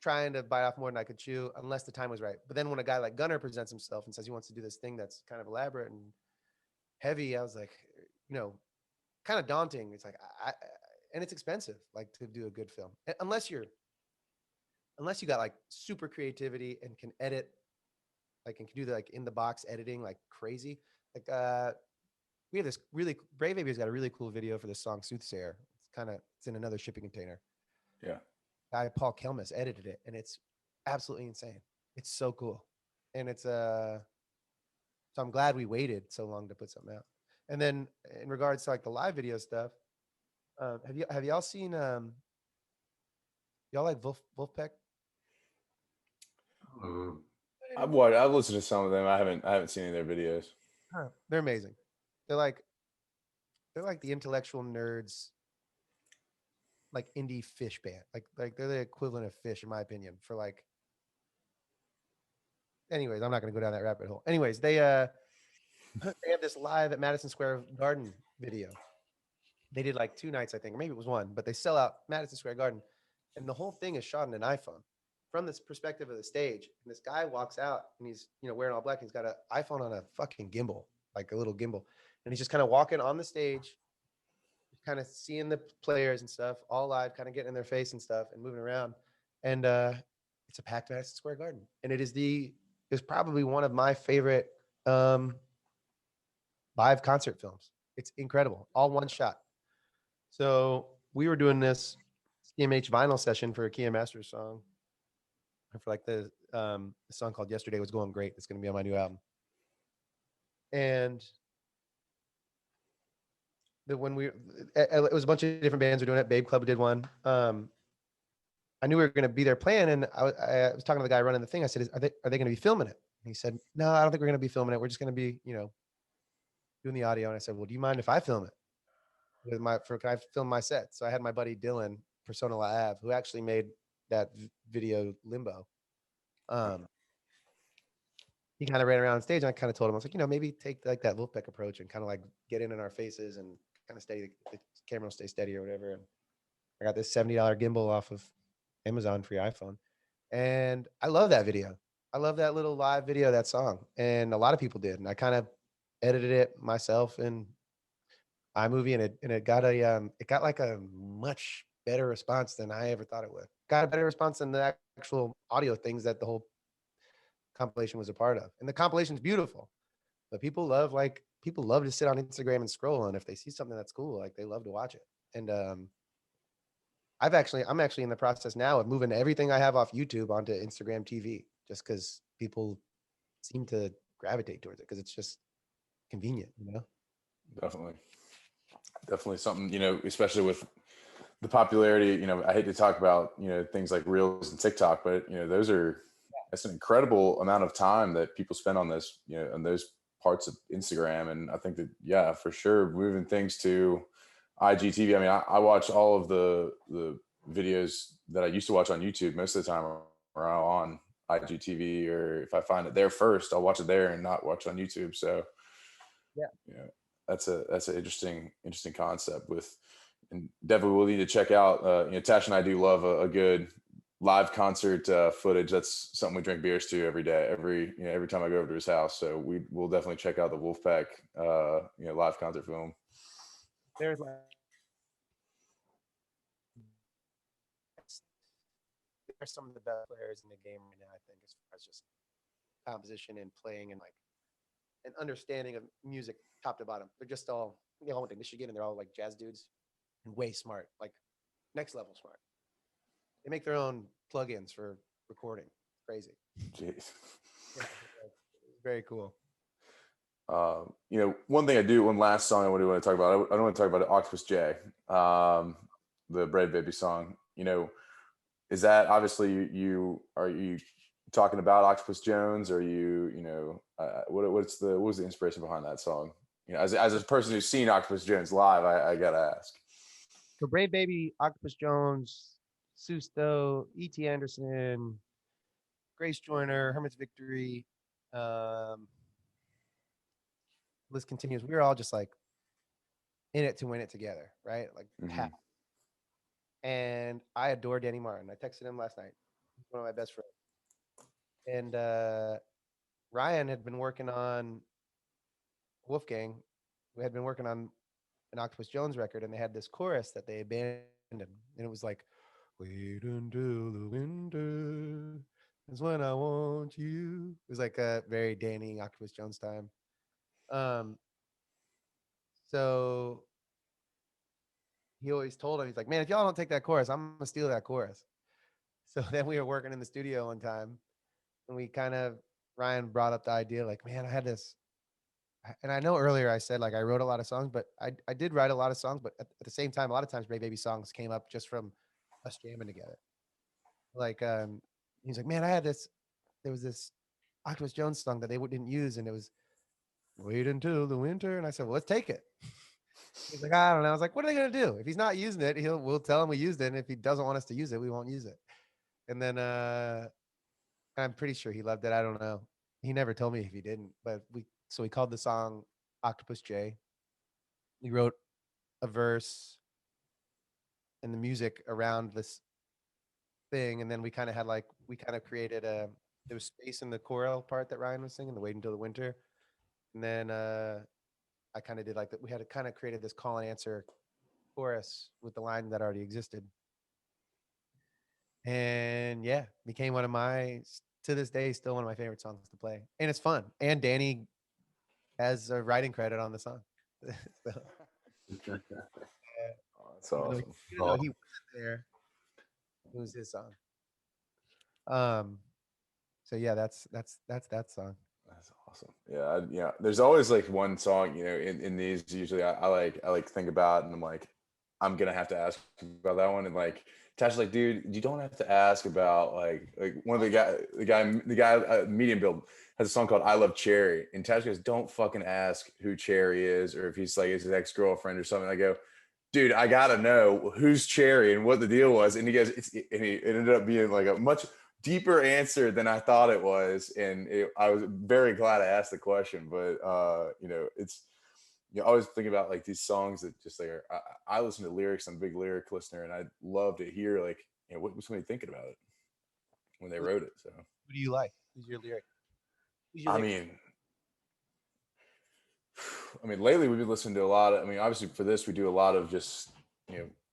trying to bite off more than I could chew unless the time was right. But then when a guy like Gunnar presents himself and says he wants to do this thing that's kind of elaborate and heavy, I was like, you know, kind of daunting. It's like and it's expensive, like to do a good film, unless you got like super creativity and can edit, like and can do the like in the box editing like crazy. Like we have this really Brave Baby's got a really cool video for this song Soothsayer. It's in another shipping container. Yeah. Guy Paul Kelmus edited it, and it's absolutely insane. It's so cool, and it's so I'm glad we waited so long to put something out. And then in regards to like the live video stuff, have y'all seen y'all like Wolfpack? I've listened to some of them. I haven't seen any of their videos. They're amazing. They're like the intellectual nerds, like indie fish band. Like they're the equivalent of Fish, in my opinion. For like, anyways, I'm not going to go down that rabbit hole. Anyways, they have this live at Madison Square Garden video. They did like 2 nights, I think, or maybe it was one, but they sell out Madison Square Garden, and the whole thing is shot on an iPhone from this perspective of the stage. And this guy walks out, and he's wearing all black. He's got an iPhone on a fucking gimbal, like a little gimbal, and he's just kind of walking on the stage, kind of seeing the players and stuff, all live, kind of getting in their face and stuff, and moving around. And it's a packed Madison Square Garden, and it's probably one of my favorite live concert films. It's incredible, all one shot. So we were doing this CMH vinyl session for a Keon Masters song, for like the song called "Yesterday Was Going Great." It's going to be on my new album. And it was a bunch of different bands were doing it. Babe Club did one. I knew we were going to be there playing, and I was talking to the guy running the thing. I said, "Are they going to be filming it?" And he said, "No, I don't think we're going to be filming it. We're just going to be, doing the audio." And I said, "Well, do you mind if I film it? Can I film my set?" So I had my buddy Dylan, Persona La Ave, who actually made that video Limbo. He kind of ran around on stage, and I kind of told him, I was like, maybe take like that Wolfpack approach and kind of like get in our faces and kind of the camera will stay steady or whatever. And I got this $70 gimbal off of Amazon for your iPhone, and I love that video. I love that little live video of that song, and a lot of people did. And I kind of edited it myself in iMovie, and it got like a much better response than I ever thought it would. Got a better response than the actual audio things that the whole compilation was a part of. And the compilation's beautiful, but people love to sit on Instagram and scroll, and if they see something that's cool, like they love to watch it. And I'm actually in the process now of moving everything I have off YouTube onto Instagram TV, just because people seem to gravitate towards it because it's just convenient, you know. Definitely. Definitely something, especially with the popularity, I hate to talk about, things like Reels and TikTok, but that's an incredible amount of time that people spend on this, on those parts of Instagram. And I think that, yeah, for sure, moving things to IGTV. I mean, I watch all of the videos that I used to watch on YouTube most of the time are on IGTV, or if I find it there first, I'll watch it there and not watch on YouTube. So, Yeah. That's an interesting concept with, and definitely we'll need to check out, Tash and I do love a good live concert footage. That's something we drink beers to every day, every time I go over to his house. So we'll definitely check out the Wolfpack live concert film. There's like they're some of the best players in the game right now, I think, as far as just composition and playing and like an understanding of music top to bottom. They're just they all went to Michigan and they're all like jazz dudes and way smart, like next level smart. They make their own plugins for recording. Crazy. Jeez. Yeah, very cool. One last song I want to talk about. I don't want to talk about Octopus J, the Brave Baby song. Is that obviously are you talking about Octopus Jones, or what was the inspiration behind that song? As a person who's seen Octopus Jones live, I gotta ask. So Brave Baby, Octopus Jones, Susto, E.T. Anderson, Grace Joyner, Hermit's Victory, um, list continues. We were all just like in it to win it together, right? Like Mm-hmm. And I adore Danny Martin. I texted him last night. He's one of my best friends. And Ryan had been working on Wolfgang. We had been working on an Octopus Jones record, and they had this chorus that they abandoned, and it was like, "Wait until the winter is when I want you." It was like a very Danny Octopus Jones time. Um, so he always told him, he's like, "Man, if y'all don't take that chorus, I'm gonna steal that chorus." So then we were working in the studio one time, and Ryan brought up the idea, like, "Man, I had this." And I know earlier I said like I wrote a lot of songs, but I did write a lot of songs, but at the same time, a lot of times Brave Baby songs came up just from us jamming together. Like he's like, "Man, there was this Octopus Jones song that they didn't use, and it was Wait Until the Winter." And I said, "Well, let's take it." He's like, "I don't know." I was like, "What are they gonna do? If he's not using it, we'll tell him we used it. And if he doesn't want us to use it, we won't use it." And then I'm pretty sure he loved it. I don't know. He never told me if he didn't, but we called the song Octopus J. We wrote a verse and the music around this thing, and then we kind of created there was space in the choral part that Ryan was singing, the Wait Until the Winter. And then I kind of did like that. We had kind of created this call and answer chorus with the line that already existed. And yeah, became to this day, still one of my favorite songs to play. And it's fun. And Danny has a writing credit on the song. So, Oh, that's awesome. even though he wasn't there, it was his song. So yeah, that's that song. That's awesome. Yeah. There's always like one song, in these usually I like think about, and I'm like, I'm gonna have to ask about that one. And like Tasha's like, dude, you don't have to ask about like one of the guy Medium Build has a song called I Love Cherry, and Tash goes, don't fucking ask who Cherry is, or if he's like his ex-girlfriend or something. I go, dude, I gotta know who's Cherry and what the deal was. And he goes, and he ended up being like a much deeper answer than I thought it was. And I was very glad I asked the question, but it's, always think about like these songs that just like I listen to lyrics. I'm a big lyric listener, and I'd love to hear like, what was somebody thinking about it when they wrote it. So Who do you like? Who's your lyric? I mean, lately we've been listening to a lot of. I mean, obviously for this we do a lot of just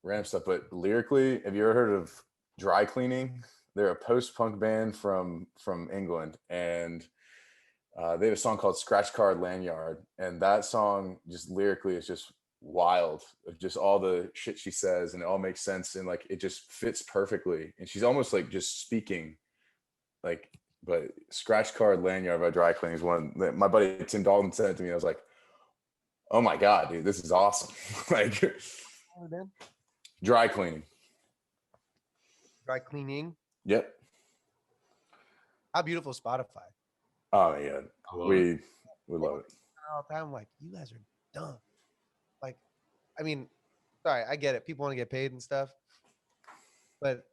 random stuff. But lyrically, have you ever heard of Dry Cleaning? They're a post-punk band from England, and they have a song called "Scratch Card Lanyard," and that song just lyrically is just wild. Of just all the shit she says, and it all makes sense, and like it just fits perfectly. And she's almost like just speaking like. But "Scratch Card Lanyard" by Dry Cleaning is one that my buddy Tim Dalton sent it to me. I was like, oh my god, dude, this is awesome. Like Dry Cleaning. Dry Cleaning. Yep. How beautiful is Spotify? Oh yeah, we love it. All the time, I'm like, you guys are dumb. Like, I mean, sorry, I get it. People want to get paid and stuff, but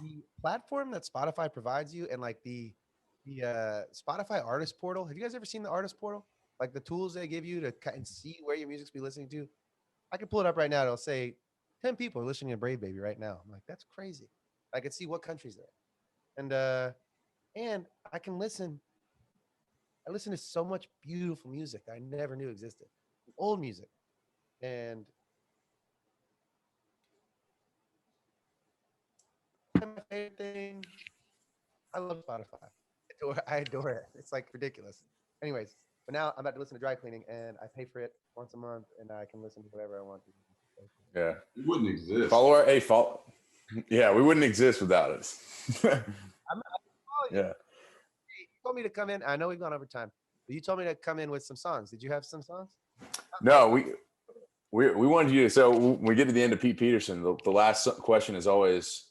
the platform that Spotify provides you, and like the Spotify artist portal. Have you guys ever seen the artist portal? Like the tools they give you to kind of see where your music's be listening to. I can pull it up right now. It'll say 10 people are listening to Brave Baby right now. I'm like, that's crazy. I can see what countries they're in. And I can listen. I listen to so much beautiful music that I never knew existed. Old music. And my favorite thing, I love Spotify. I adore it. It's like ridiculous. Anyways, but now I'm about to listen to Dry Cleaning, and I pay for it once a month, and I can listen to whatever I want to. Yeah, it wouldn't exist. Follow. Yeah, we wouldn't exist without it. Yeah. You told me to come in. I know we've gone over time, but you told me to come in with some songs. Did you have some songs? No, we wanted you to. So when we get to the end of Pete Peterson, the last question is always,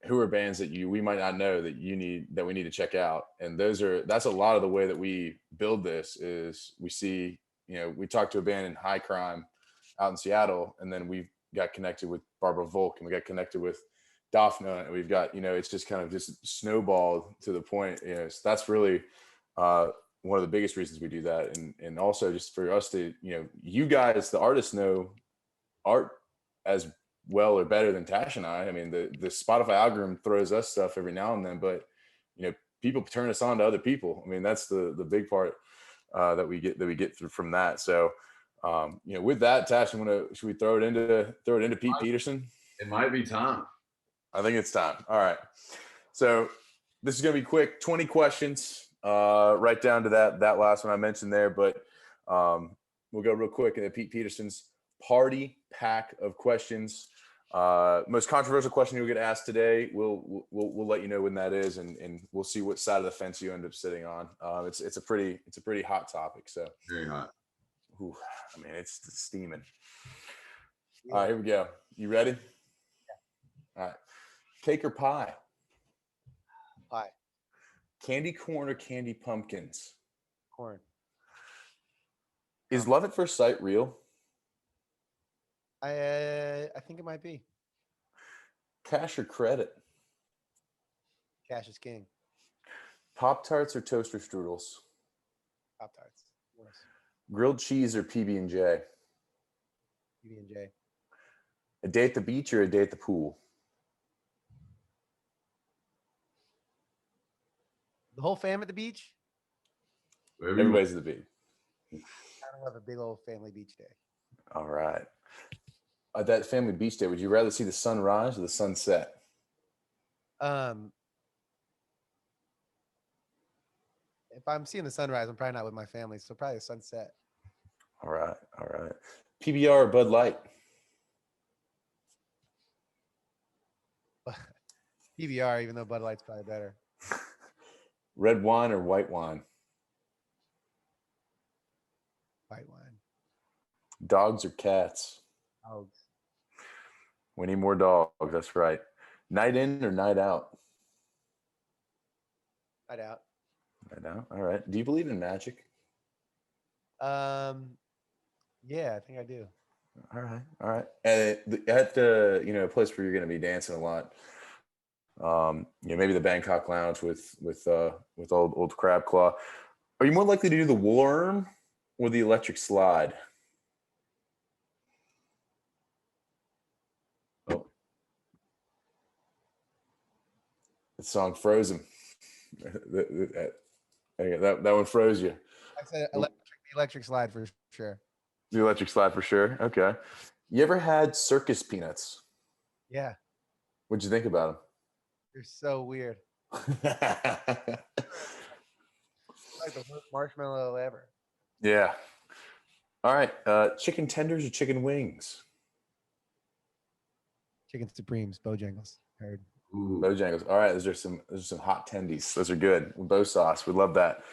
who are bands that we might not know that we need to check out, and that's a lot of the way that we build this. Is we see, we talked to a band in High Crime out in Seattle, and then we got connected with Barbara Volk, and we got connected with Daphna, and we've got, it's just kind of just snowballed to the point. So that's really one of the biggest reasons we do that, and also just for us to, you guys, the artists, know art as well or better than Tash and I. I mean, the Spotify algorithm throws us stuff every now and then, but people turn us on to other people. I mean, that's the big part that we get through from that. So with that, Tash, should we throw it into Pete Peterson? It might be time. I think it's time. All right. So this is going to be quick, 20 questions, right down to that last one I mentioned there, but we'll go real quick into Pete Peterson's party pack of questions. Most controversial question you'll get asked today. We'll let you know when that is, and we'll see what side of the fence you end up sitting on. It's a pretty hot topic. So very hot. Ooh, I mean, it's steaming. All right, here we go. You ready? Yeah. All right. Cake or pie? Pie. Candy corn or candy pumpkins? Corn. Is love at first sight real? I think it might be. Cash or credit? Cash is king. Pop-Tarts or toaster strudels? Pop-Tarts. Yes. Grilled cheese or PB&J? PB&J. A day at the beach or a day at the pool? The whole fam at the beach? Everybody's at the beach. I don't have a big old family beach day. All right. That family beach day, would you rather see the sunrise or the sunset? If I'm seeing the sunrise, I'm probably not with my family, so probably a sunset. All right. PBR or Bud Light? PBR, even though Bud Light's probably better. Red wine or white wine? White wine. Dogs or cats? Dogs. We need more dogs. That's right. Night in or night out? Night out. Night out. All right. Do you believe in magic? Yeah, I think I do. All right. And at the place where you're going to be dancing a lot, maybe the Bangkok Lounge with old Crab Claw. Are you more likely to do the worm or the electric slide? Oh, the song froze him. That one froze you. I said electric slide for sure. The electric slide for sure. Okay. You ever had circus peanuts? Yeah, What'd you think about they're so weird. them? Like the worst marshmallow ever. Yeah. All right. Chicken tenders or chicken wings? Chicken Supremes, Bojangles. Heard. Ooh. Bojangles. All right. Those are some hot tendies. Those are good. With bow sauce. We love that.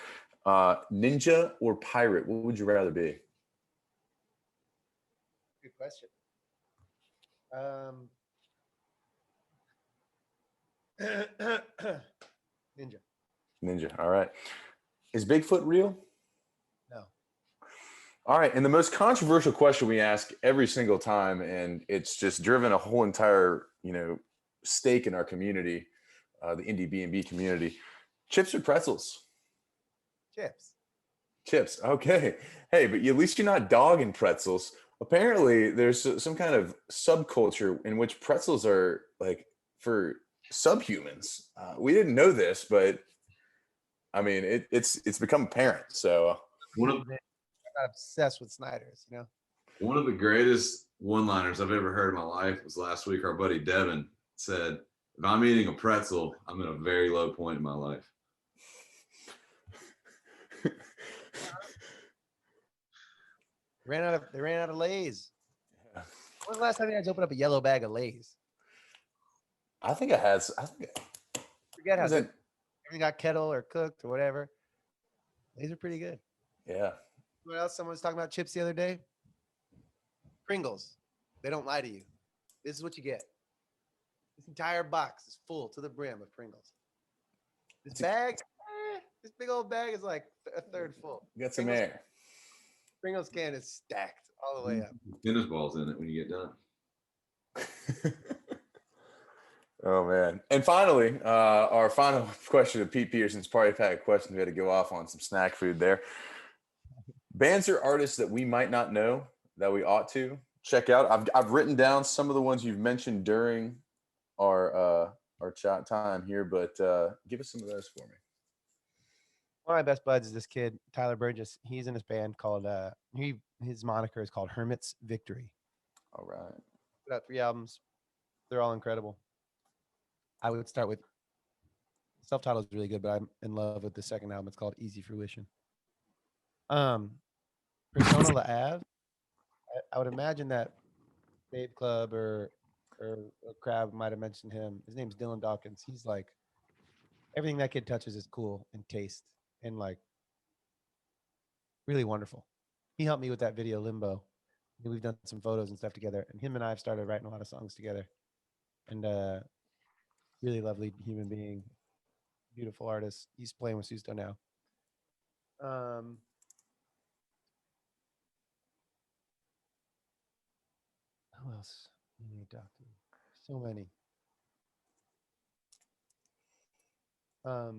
Ninja or pirate? What would you rather be? Good question. Ninja. Ninja. All right. Is Bigfoot real? No. All right. And the most controversial question we ask every single time, and it's just driven a whole entire, stake in our community, the Indiebnb community. Chips or pretzels? Chips. Chips. Okay. Hey, but at least you're not dogging pretzels. Apparently, there's some kind of subculture in which pretzels are like for subhumans. We didn't know this, but I mean, it's become apparent. So One of I'm not obsessed with Snyder's, one of the greatest one-liners I've ever heard in my life was last week. Our buddy Devin said, "If I'm eating a pretzel, I'm at a very low point in my life." They ran out of Lay's. When was the last time you guys opened up a yellow bag of Lay's? I think I had. Forget how Was it? everything got kettle or cooked or whatever. Lay's are pretty good. Yeah. What else? Someone was talking about chips the other day. Pringles. They don't lie to you. This is what you get. This entire box is full to the brim of Pringles. This bag, this big old bag is like a third full. You got some Pringles, air. Pringles can is stacked all the way up. Tennis balls in it when you get done. Oh man! And finally, our final question of Pete Peterson's party pack question. We had to go off on some snack food there. Bands or artists that we might not know that we ought to check out. I've written down some of the ones you've mentioned during our chat time here, but give us some of those for me. One of my best buds is this kid, Tyler Burgess. He's in this band called his moniker is called Hermit's Victory. All right. Put out 3 albums. They're all incredible. I would start with self-titled is really good, but I'm in love with the second album. It's called Easy Fruition. Persona La Ave. I would imagine that Babe Club or Crab might have mentioned him. His name's Dylan Dawkins. He's like everything that kid touches is cool and taste and like really wonderful. He helped me with that video Limbo. We've done some photos and stuff together, and him and I have started writing a lot of songs together. And really lovely human being, beautiful artist. He's playing with Susto now. Who else? So many. I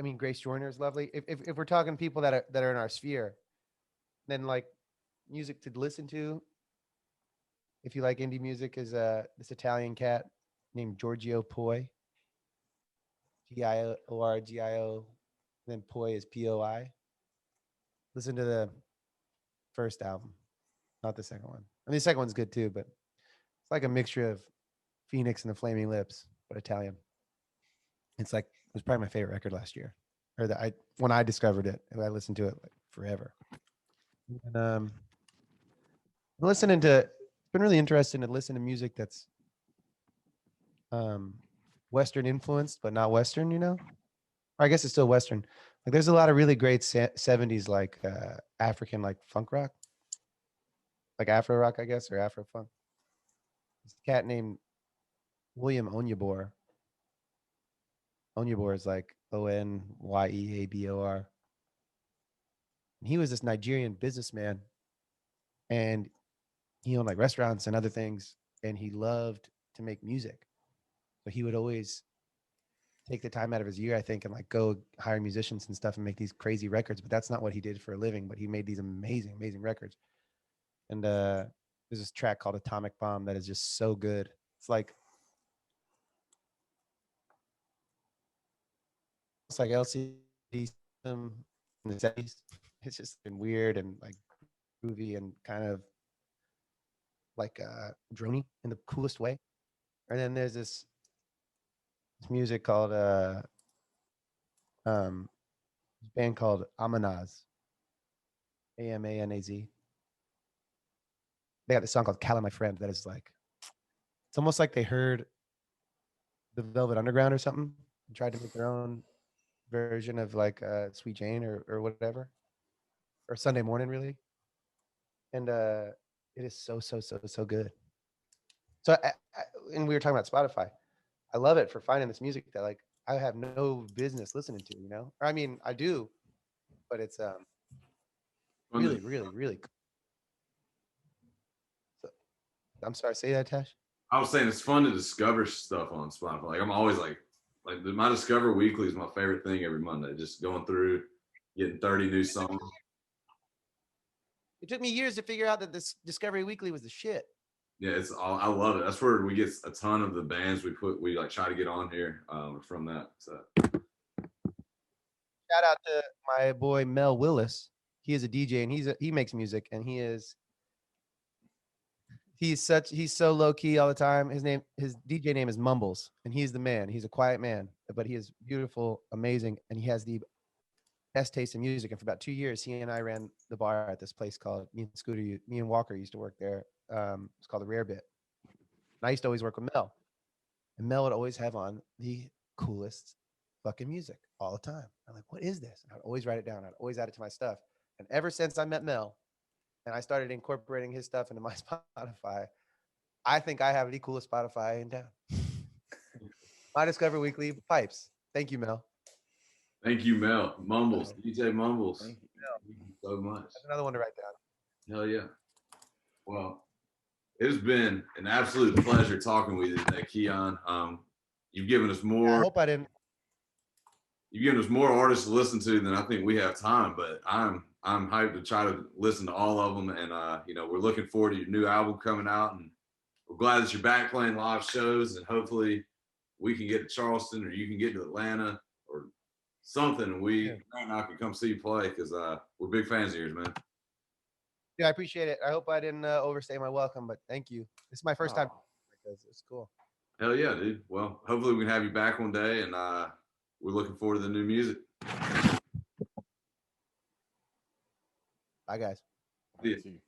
mean, Grace Joyner is lovely. If we're talking people that are in our sphere, then like music to listen to. If you like indie music, is this Italian cat named Giorgio Poi. Giorgio, then Poi is Poi. Listen to the first album, not the second one. I mean, the second one's good too, but it's like a mixture of Phoenix and the Flaming Lips, but Italian. It's like it was probably my favorite record last year, or when I discovered it, and I listened to it like forever. And I'm listening to. It's been really interesting to listen to music that's Western influenced, but not Western. Or I guess it's still Western. Like there's a lot of really great 70s like African like funk rock, like Afro rock, I guess, or Afro funk. This cat named William Onyeabor. Onyeabor is like Onyeabor. And he was this Nigerian businessman, and he owned like restaurants and other things, and he loved to make music. So he would always take the time out of his year, I think, and like go hire musicians and stuff and make these crazy records. But that's not what he did for a living. But he made these amazing, amazing records. And there's this track called Atomic Bomb that is just so good. It's like like LCD system in the 70s. It's just been weird and like groovy and kind of like drony in the coolest way. And then there's this music called band called Amanaz, Amanaz. They got this song called "Calla My Friend" that is like, it's almost like they heard the Velvet Underground or something and tried to make their own version of like Sweet Jane or whatever, or Sunday Morning really. And it is so good. So and we were talking about Spotify. I love it for finding this music that like I have no business listening to, you know? Or I mean, I do, but it's really cool. So, I'm sorry, say that, Tash. I was saying it's fun to discover stuff on Spotify. Like I'm always like my Discover Weekly is my favorite thing every Monday. Just going through, getting 30 new songs. It took me years to figure out that this Discovery Weekly was the shit. Yeah, I love it. That's where we get a ton of the bands we like try to get on here from that. So Shout out to my boy Mel Willis. He is a DJ and he makes music and he's so low key all the time. His DJ name is Mumbles and he's the man. He's a quiet man, but he is beautiful, amazing, and he has the best taste in music. And for about 2 years, he and I ran the bar at this place called me and Walker used to work there. It's called the Rare Bit. And I used to always work with Mel, and Mel would always have on the coolest fucking music all the time. I'm like, what is this? And I'd always write it down. I'd always add it to my stuff. And ever since I met Mel, and I started incorporating his stuff into my Spotify, I think I have the coolest Spotify in town. My Discover Weekly pipes. Thank you, Mel. Thank you, Mel. Mumbles, DJ Mumbles. Thank you. Thank you so much. That's another one to write down. Hell yeah. Well, it's been an absolute pleasure talking with you today, Keon. You've given us more. I hope I didn't. You've given us more artists to listen to than I think we have time, but I'm hyped to try to listen to all of them. And we're looking forward to your new album coming out, and we're glad that you're back playing live shows, and hopefully we can get to Charleston or you can get to Atlanta or something, and Grant and I can come see you play because we're big fans of yours, man. Yeah, I appreciate it. I hope I didn't overstay my welcome, but thank you. This is my first time. It's cool. Hell yeah, dude. Well, hopefully we can have you back one day, and we're looking forward to the new music. Bye, guys. See you.